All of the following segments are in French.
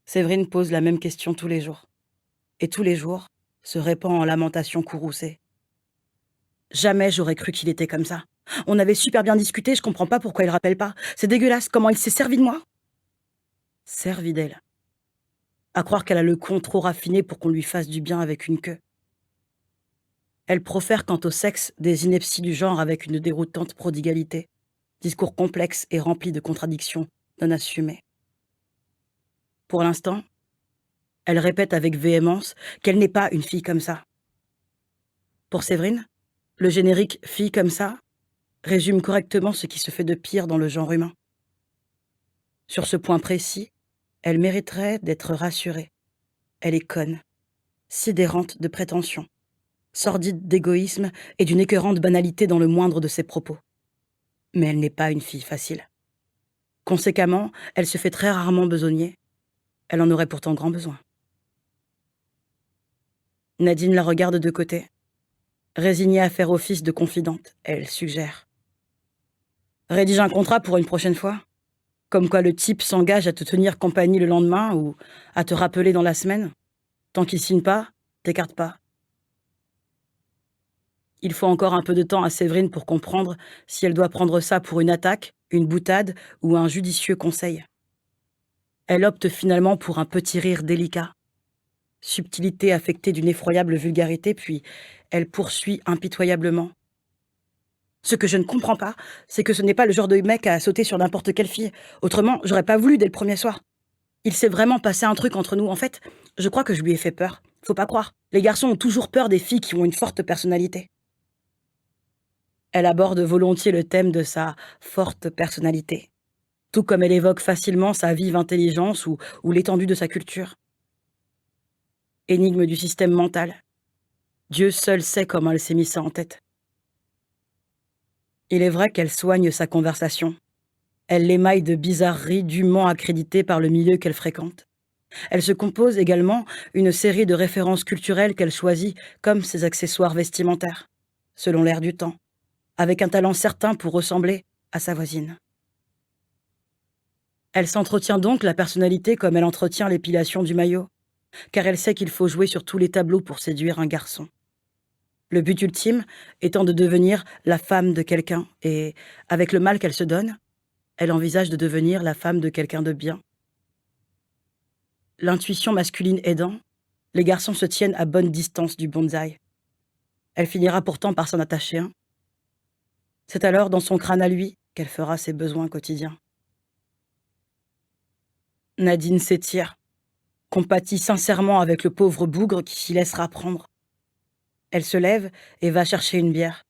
Séverine pose la même question tous les jours. Et tous les jours, se répand en lamentations courroucées. Jamais j'aurais cru qu'il était comme ça. On avait super bien discuté, je comprends pas pourquoi il rappelle pas. C'est dégueulasse, comment il s'est servi de moi? Servi d'elle. À croire qu'elle a le con trop raffiné pour qu'on lui fasse du bien avec une queue. Elle profère quant au sexe des inepties du genre avec une déroutante prodigalité. Discours complexe et rempli de contradictions non assumées. Pour l'instant, elle répète avec véhémence qu'elle n'est pas une fille comme ça. Pour Séverine, le générique « fille comme ça » résume correctement ce qui se fait de pire dans le genre humain. Sur ce point précis, elle mériterait d'être rassurée. Elle est conne, sidérante de prétention, sordide d'égoïsme et d'une écœurante banalité dans le moindre de ses propos. Mais elle n'est pas une fille facile. Conséquemment, elle se fait très rarement besogner. Elle en aurait pourtant grand besoin. Nadine la regarde de côté. Résignée à faire office de confidente, elle suggère. Rédige un contrat pour une prochaine fois. Comme quoi le type s'engage à te tenir compagnie le lendemain ou à te rappeler dans la semaine. Tant qu'il signe pas, t'écarte pas. Il faut encore un peu de temps à Séverine pour comprendre si elle doit prendre ça pour une attaque, une boutade ou un judicieux conseil. Elle opte finalement pour un petit rire délicat. Subtilité affectée d'une effroyable vulgarité, puis elle poursuit impitoyablement. Ce que je ne comprends pas, c'est que ce n'est pas le genre de mec à sauter sur n'importe quelle fille. Autrement, j'aurais pas voulu dès le premier soir. Il s'est vraiment passé un truc entre nous. En fait, je crois que je lui ai fait peur. Faut pas croire. Les garçons ont toujours peur des filles qui ont une forte personnalité. Elle aborde volontiers le thème de sa forte personnalité, tout comme elle évoque facilement sa vive intelligence ou l'étendue de sa culture. Énigme du système mental. Dieu seul sait comment elle s'est mis ça en tête. Il est vrai qu'elle soigne sa conversation. Elle l'émaille de bizarreries dûment accréditées par le milieu qu'elle fréquente. Elle se compose également une série de références culturelles qu'elle choisit comme ses accessoires vestimentaires, selon l'air du temps, avec un talent certain pour ressembler à sa voisine. Elle s'entretient donc la personnalité comme elle entretient l'épilation du maillot, car elle sait qu'il faut jouer sur tous les tableaux pour séduire un garçon. Le but ultime étant de devenir la femme de quelqu'un et, avec le mal qu'elle se donne, elle envisage de devenir la femme de quelqu'un de bien. L'intuition masculine aidant, les garçons se tiennent à bonne distance du bonsaï. Elle finira pourtant par s'en attacher un. C'est alors dans son crâne à lui qu'elle fera ses besoins quotidiens. Nadine s'étire, compatit sincèrement avec le pauvre bougre qui s'y laissera prendre. Elle se lève et va chercher une bière.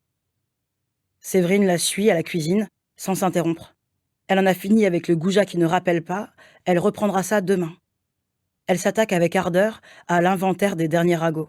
Séverine la suit à la cuisine, sans s'interrompre. Elle en a fini avec le goujat qui ne rappelle pas, elle reprendra ça demain. Elle s'attaque avec ardeur à l'inventaire des derniers ragots.